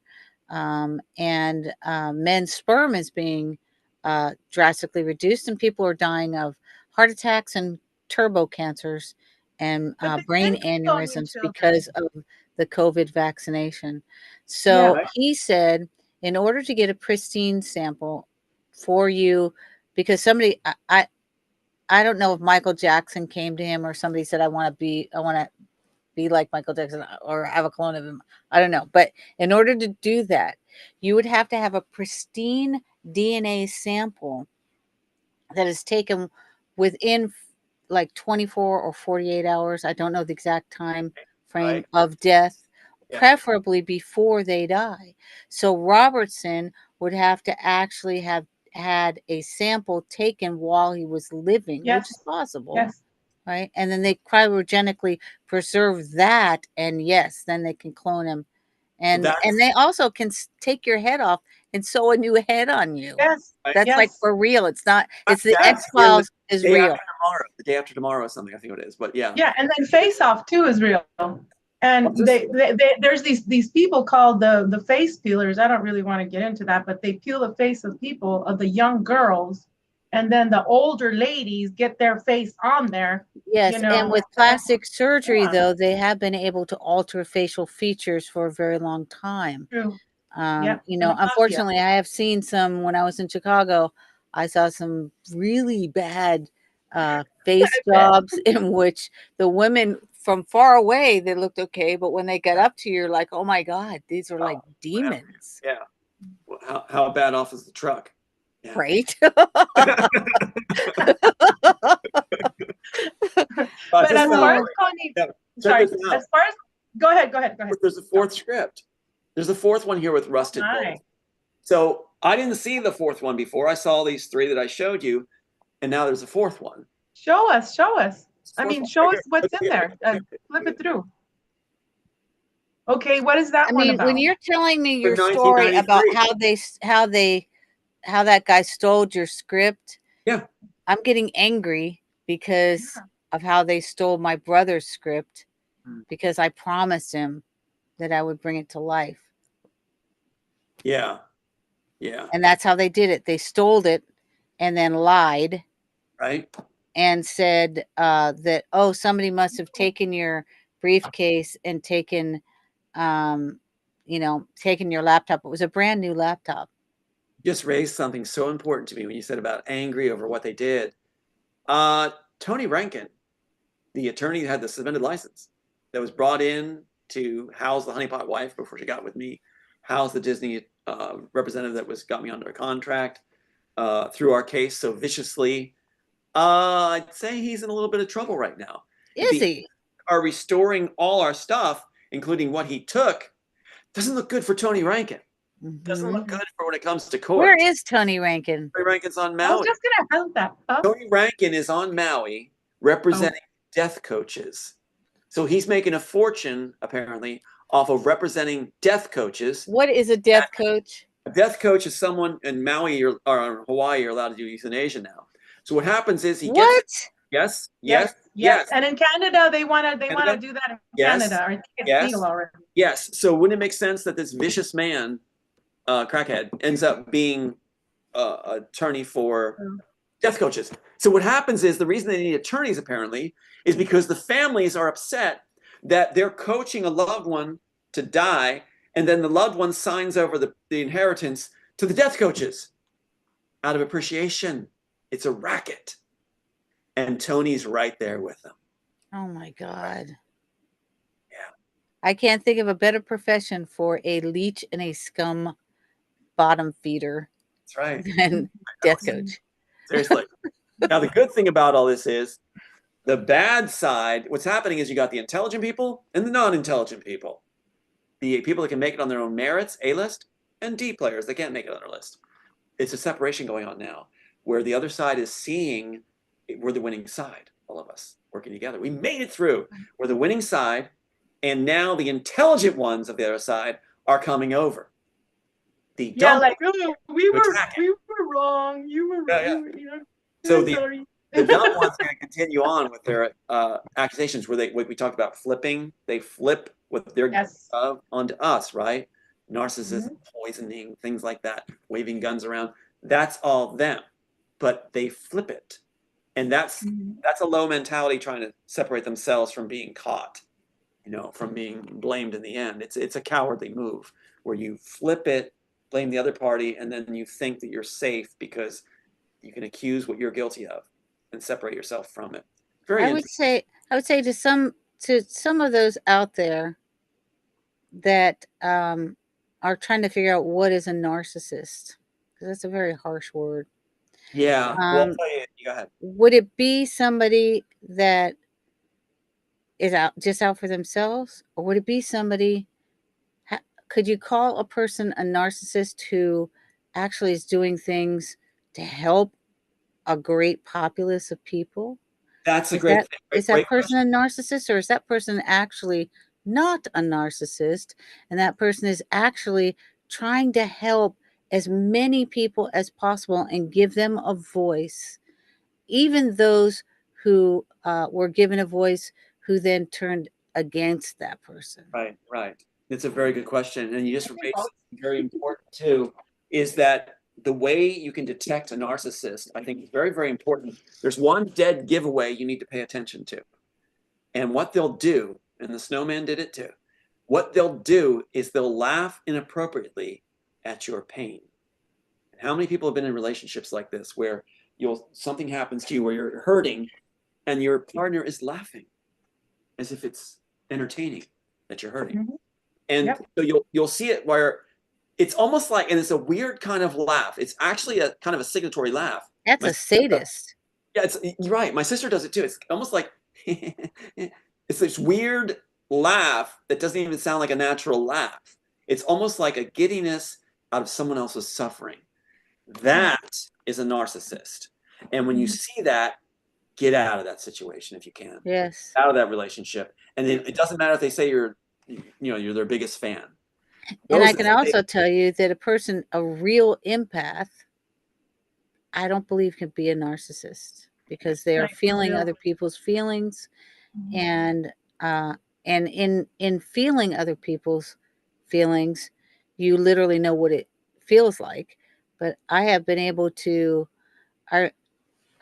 and men's sperm is being drastically reduced, and people are dying of heart attacks and turbo cancers and But they brain can clone your aneurysms children. because of the COVID vaccination. Yeah. So he said, in order to get a pristine sample for you, because somebody, I don't know if Michael Jackson came to him or somebody said, I want to be like Michael Jackson or have a clone of him. I don't know. But in order to do that, you would have to have a pristine DNA sample that is taken within like 24 or 48 hours. I don't know the exact time frame of death, preferably before they die. So Robertson would have to actually have had a sample taken while he was living, which is possible. Yes. Right. And then they cryogenically preserve that. And yes, then they can clone him. And they also can take your head off and sew a new head on you. Yes. That's like for real. It's not, it's the X-Files is real. The day after tomorrow or something, I think it is. But yeah. Yeah, and then Face Off too is real. And there's these people called the face peelers. I don't really want to get into that, but they peel the face of people, of the young girls, and then the older ladies get their face on there. Yes, and with plastic surgery, though, they have been able to alter facial features for a very long time. True. You know, unfortunately, I have seen some when I was in Chicago. I saw some really bad face jobs in which the women from far away, they looked okay, but when they got up to you, you're like, oh my God, these are like demons. Yeah. Well, how bad off is the truck? Yeah. Right. But as far as sorry, as far as go ahead. There's a fourth script. There's a fourth one here with rusted gold. So I didn't see the fourth one before. I saw these three that I showed you, and now there's a fourth one. Show us. I mean, show us what's in there. Flip it through. Okay, what is that one about? When you're telling me your story about how that guy stole your script, I'm getting angry because of how they stole my brother's script, because I promised him that I would bring it to life. Yeah. And that's how they did it. They stole it and then lied. Right. And said that, oh, somebody must have taken your briefcase and taken your laptop. It was a brand new laptop. Just raised something so important to me when you said about angry over what they did. Tony Rankin, the attorney who had the suspended license that was brought in to house the honeypot wife before she got with me, house the Disney representative that got me under a contract through our case so viciously. I'd say he's in a little bit of trouble right now. Is he? Are restoring all our stuff, including what he took. Doesn't look good for Tony Rankin. Doesn't look good for when it comes to court. Where is Tony Rankin? Tony Rankin's on Maui. I was just gonna help that. Tony Rankin is on Maui representing death coaches. So he's making a fortune, apparently, off of representing death coaches. What is a death coach? A death coach is someone in Maui or in Hawaii, you're allowed to do euthanasia now. So what happens is he gets yes. And in Canada, they want to do that in Canada. I think it's legal already. Yes. So wouldn't it make sense that this vicious man, crackhead, ends up being attorney for death coaches? So what happens is the reason they need attorneys apparently is because the families are upset that they're coaching a loved one to die, and then the loved one signs over the inheritance to the death coaches out of appreciation. It's a racket. And Tony's right there with them. Oh my God. Yeah. I can't think of a better profession for a leech and a scum bottom feeder That's right. than death coach. Seriously. Now, the good thing about all this is the bad side, what's happening is you got the intelligent people and the non-intelligent people. The people that can make it on their own merits, A list, and D players that can't make it on their list. It's a separation going on now where the other side is seeing we're the winning side, all of us working together. We made it through. We're the winning side, and now the intelligent ones of the other side are coming over. The dumb like, oh, we were wrong. You were, yeah. you know. So Sorry. the dumb ones are going to continue on with their accusations where what we talked about flipping. They flip what they're of onto us, right? Narcissism, poisoning, things like that, waving guns around. That's all them, but they flip it. And that's a low mentality trying to separate themselves from being caught, from being blamed in the end. It's a cowardly move where you flip it, blame the other party, and then you think that you're safe because you can accuse what you're guilty of and separate yourself from it. I would say to some of those out there that are trying to figure out what is a narcissist, because that's a very harsh word. Yeah. Well, go ahead. Would it be somebody that is out for themselves, or would it be somebody? Could you call a person a narcissist who actually is doing things to help a great populace of people? That's a great thing. Is that person a narcissist, or is that person actually not a narcissist, and that person is actually trying to help as many people as possible and give them a voice, even those who were given a voice who then turned against that person? Right. It's a very good question. And you just raised something very important too, is that the way you can detect a narcissist, I think is very, very important. There's one dead giveaway you need to pay attention to. And what they'll do, and the snowman did it too, what they'll do is they'll laugh inappropriately at your pain. And how many people have been in relationships like this where something happens to you where you're hurting and your partner is laughing as if it's entertaining that you're hurting. And so you'll see it where it's almost like, and it's a weird kind of laugh. It's actually a kind of a signatory laugh. That's a sadist. Yeah, you're right. My sister does it too. It's almost like it's this weird laugh that doesn't even sound like a natural laugh. It's almost like a giddiness out of someone else's suffering. That is a narcissist. And when you see that, get out of that situation if you can. Yes. Out of that relationship. And then it doesn't matter if they say you're their biggest fan. And I can also tell you that a real empath, I don't believe can be a narcissist, because they are feeling other people's feelings, and in feeling other people's feelings, you literally know what it feels like. But I have been able to, I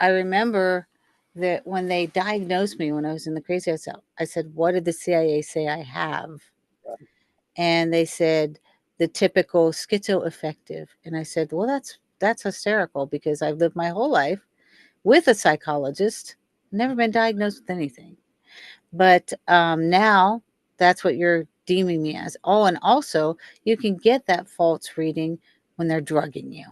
remember that when they diagnosed me when I was in the crazy house, I said, "What did the CIA say I have?" And they said, "The typical schizoaffective." And I said, "Well, that's hysterical, because I've lived my whole life with a psychologist, never been diagnosed with anything. But now that's what you're deeming me as." Oh, and also you can get that false reading when they're drugging you.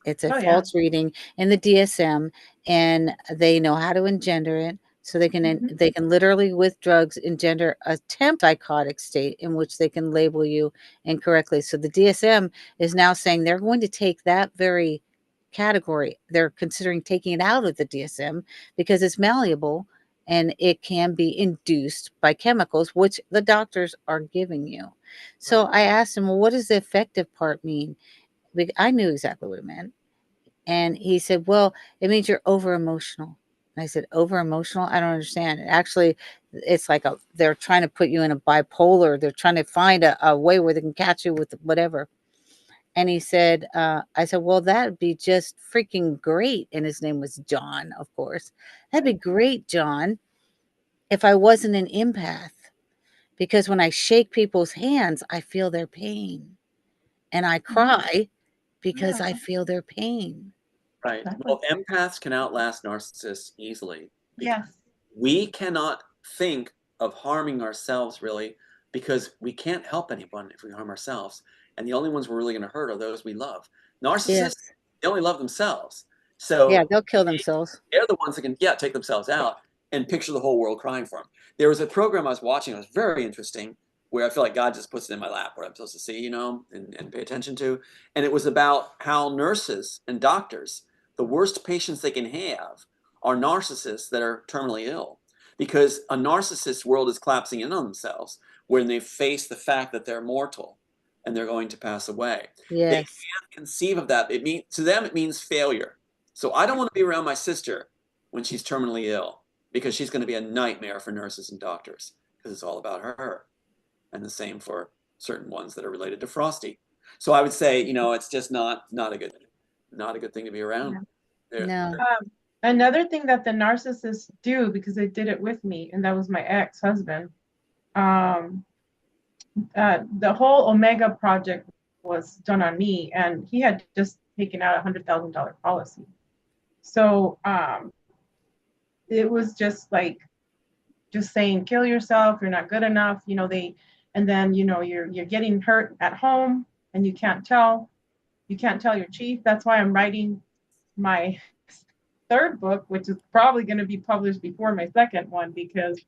It's a false reading in the DSM, and they know how to engender it. So they can literally, with drugs, engender a temp psychotic state in which they can label you incorrectly. So the DSM is now saying they're going to take that very category. They're considering taking it out of the DSM because it's malleable and it can be induced by chemicals, which the doctors are giving you. So I asked him, "Well, what does the effective part mean?" I knew exactly what it meant. And he said, "Well, it means you're over emotional." And I said, "Over emotional? I don't understand." Actually, it's like they're trying to put you in a bipolar. They're trying to find a way where they can catch you with whatever. And he said, I said, "Well, that'd be just freaking great." And his name was John, of course. "That'd be great, John, if I wasn't an empath." because when I shake people's hands, I feel their pain, and I cry because I feel their pain. Right. Well, empaths can outlast narcissists easily. Yes. We cannot think of harming ourselves really because we can't help anyone if we harm ourselves. And the only ones we're really going to hurt are those we love. Narcissists, Yes. they only love themselves. So Yeah, they'll kill themselves. they're the ones that can, take themselves out and picture the whole world crying for them. There was a program I was watching, it was very interesting, where I feel like God just puts it in my lap, where I'm supposed to see, and pay attention to. And it was about how nurses and doctors, the worst patients they can have are narcissists that are terminally ill. Because a narcissist's world is collapsing in on themselves when they face the fact that they're mortal and they're going to pass away. They Yes. can't conceive of that. To them, it means failure. So I don't want to be around my sister when she's terminally ill because she's going to be a nightmare for nurses and doctors because it's all about her. And the same for certain ones that are related to Frosty. So I would say, it's just not a good thing to be around. No. Another thing that the narcissists do, because they did it with me, and that was my ex-husband. The whole Omega project was done on me, and he had just taken out $100,000 policy. So it was just like, just saying, kill yourself, you're not good enough, and then, you're getting hurt at home and you can't tell your chief. That's why I'm writing my third book, which is probably going to be published before my second one, because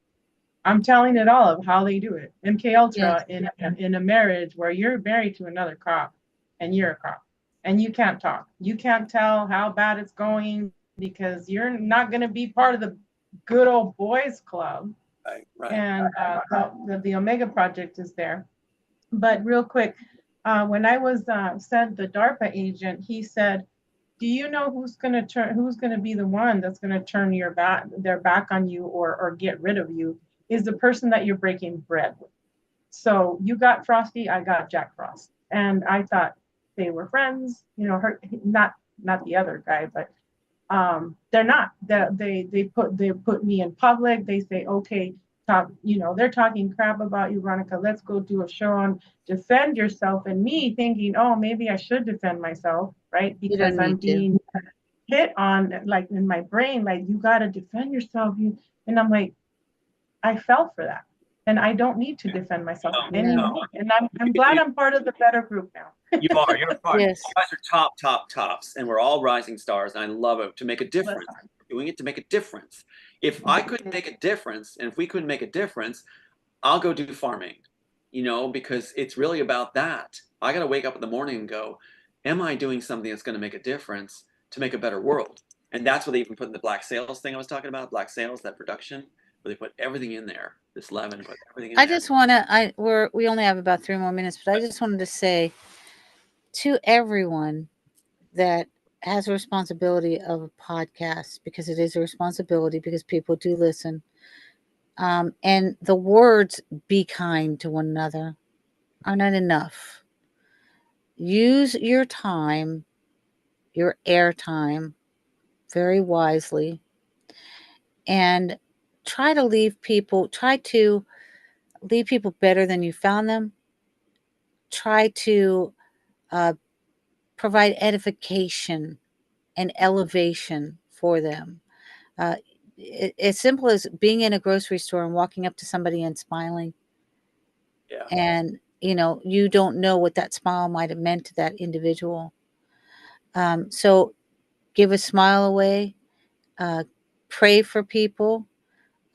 I'm telling it all of how they do it. MK Ultra, Yes. in a marriage where you're married to another cop and you're a cop and you can't talk. You can't tell how bad it's going because you're not going to be part of the good old boys club. Right. And the Omega project is there. But real quick, when I was sent the DARPA agent, he said, do you know who's going to be the one that's going to turn their back on you or get rid of you is the person that you're breaking bread with. So you got Frosty, I got Jack Frost. And I thought they were friends, not the other guy, but they're not. They put me in public. They say, okay, they're talking crap about you, Veronica. Let's go do a show on defend yourself. And me thinking, oh, maybe I should defend myself, right? Because I'm being hit on, like in my brain, like you got to defend yourself. And I'm like, I fell for that. And I don't need to defend myself anymore. And I'm glad I'm part of the better group now. You are. You're part. Yes. You guys are tops, and we're all rising stars. And I love it to make a difference. We're doing it to make a difference. If I couldn't make a difference, and if we couldn't make a difference, I'll go do farming. Because it's really about that. I got to wake up in the morning and go, am I doing something that's going to make a difference to make a better world? And that's what they even put in the black sales thing I was talking about. Black sales, that production, where they put everything in there. This lemon, put everything in there. Just want to. We only have about 3 more minutes, but I just wanted to say to everyone that has a responsibility of a podcast, because it is a responsibility, because people do listen. And the words "be kind to one another" are not enough. Use your time, your airtime, very wisely, and try to leave people better than you found them. Try to provide edification and elevation for them. As simple as being in a grocery store and walking up to somebody and smiling. Yeah. And, you don't know what that smile might have meant to that individual. So give a smile away. Pray for people.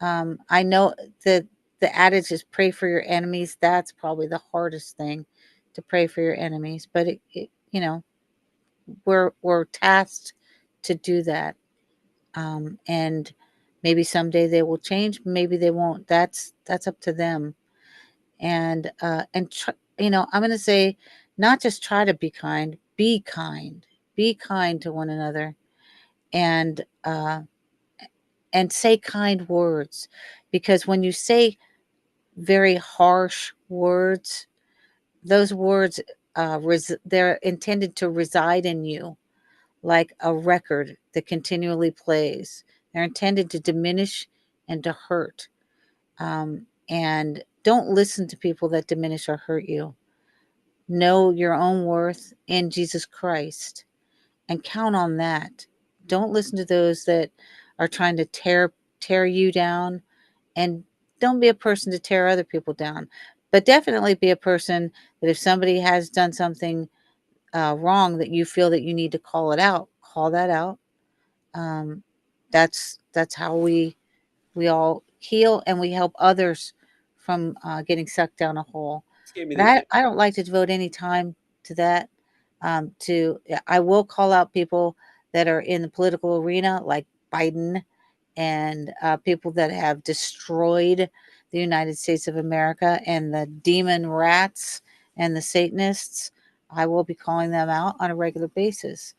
I know that the adage is pray for your enemies. That's probably the hardest thing, to pray for your enemies. But we're tasked to do that. And maybe someday they will change. Maybe they won't. That's up to them. And I'm going to say, not just try to be kind. Be kind. Be kind to one another, and say kind words, because when you say very harsh words, those words they're intended to reside in you like a record that continually plays. They're intended to diminish and to hurt. And don't listen to people that diminish or hurt you. Know your own worth in Jesus Christ and count on that. Don't listen to those that are trying to tear you down, and don't be a person to tear other people down. But definitely be a person that if somebody has done something wrong that you feel that you need to call it out, call that out. Um, that's how we all heal and we help others from getting sucked down a hole. This gave me But the I don't like to devote any time to that. I will call out people that are in the political arena, like Biden and people that have destroyed the United States of America and the demon rats and the Satanists. I will be calling them out on a regular basis.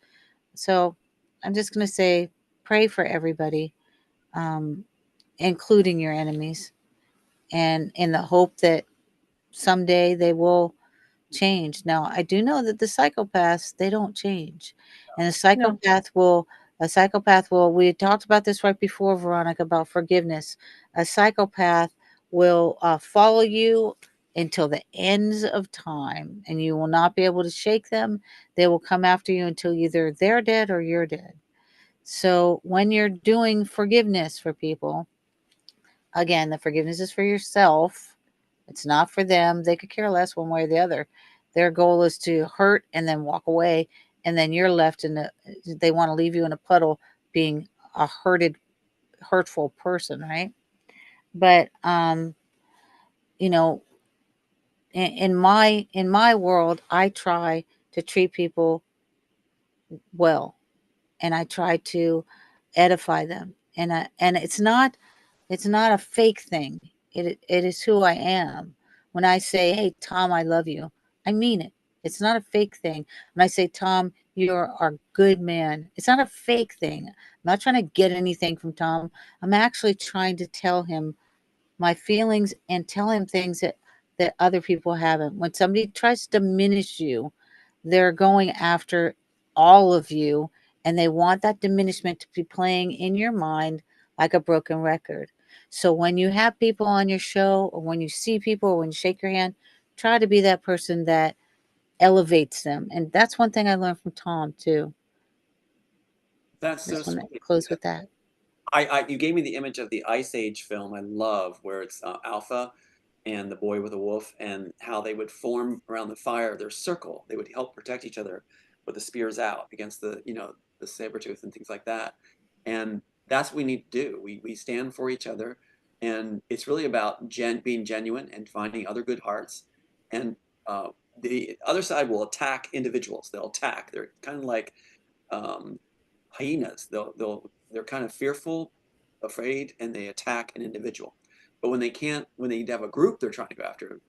So I'm just going to say, pray for everybody, um, including your enemies, and in the hope that someday they will change. Now, I do know that the psychopaths, they don't change. And No. a psychopath will, we had talked about this right before, Veronica, about forgiveness. A psychopath will follow you until the ends of time, and you will not be able to shake them. They will come after you until either they're dead or you're dead. So when you're doing forgiveness for people, again, the forgiveness is for yourself. It's not for them. They could care less one way or the other. Their goal is to hurt and then walk away, and then you're left in they want to leave you in a puddle being a hurtful person, right? But you know, in my world, I try to treat people well, and I try to edify them. And it's not a fake thing. It is who I am. When I say, "Hey Tom, I love you," I mean it. It's not a fake thing. When I say, "Tom, you're a good man," it's not a fake thing. I'm not trying to get anything from Tom. I'm actually trying to tell him my feelings and tell him things that other people haven't. When somebody tries to diminish you, they're going after all of you, and they want that diminishment to be playing in your mind like a broken record. So when you have people on your show, or when you see people, or when you shake your hand, try to be that person that elevates them. And that's one thing I learned from Tom too. That's so Just want to sweet. close with that. You gave me the image of the Ice Age film I love, where it's Alpha and the boy with a wolf, and how they would form around the fire, their circle. They would help protect each other with the spears out against the saber tooth and things like that. And that's what we need to do. We stand for each other, and it's really about being genuine and finding other good hearts. And uh, the other side will attack individuals. They'll attack. They're kind of like um, hyenas. They're kind of fearful, afraid, and they attack an individual. But when they have a group they're trying to go after,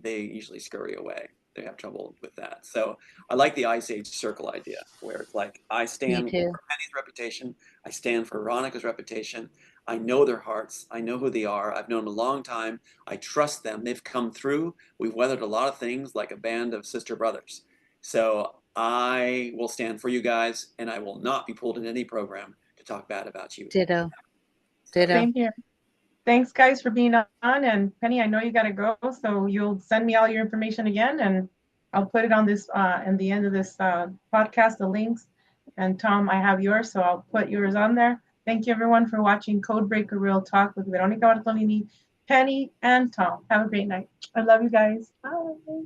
they usually scurry away. They have trouble with that. So I like the Ice Age circle idea, where it's like I Me stand too. for Penny's reputation, I stand for Veronica's reputation. I know their hearts. I know who they are. I've known them a long time. I trust them. They've come through. We've weathered a lot of things like a band of sister brothers. So I will stand for you guys, and I will not be pulled in any program to talk bad about you. Ditto. So Ditto. Same here. Thanks, guys, for being on. And Penny, I know you got to go, so you'll send me all your information again, and I'll put it on this in the end of this podcast, the links. And Tom, I have yours, so I'll put yours on there. Thank you, everyone, for watching Codebreaker Real Talk with Veronica Bartolini, Penny, and Tom. Have a great night. I love you guys. Bye.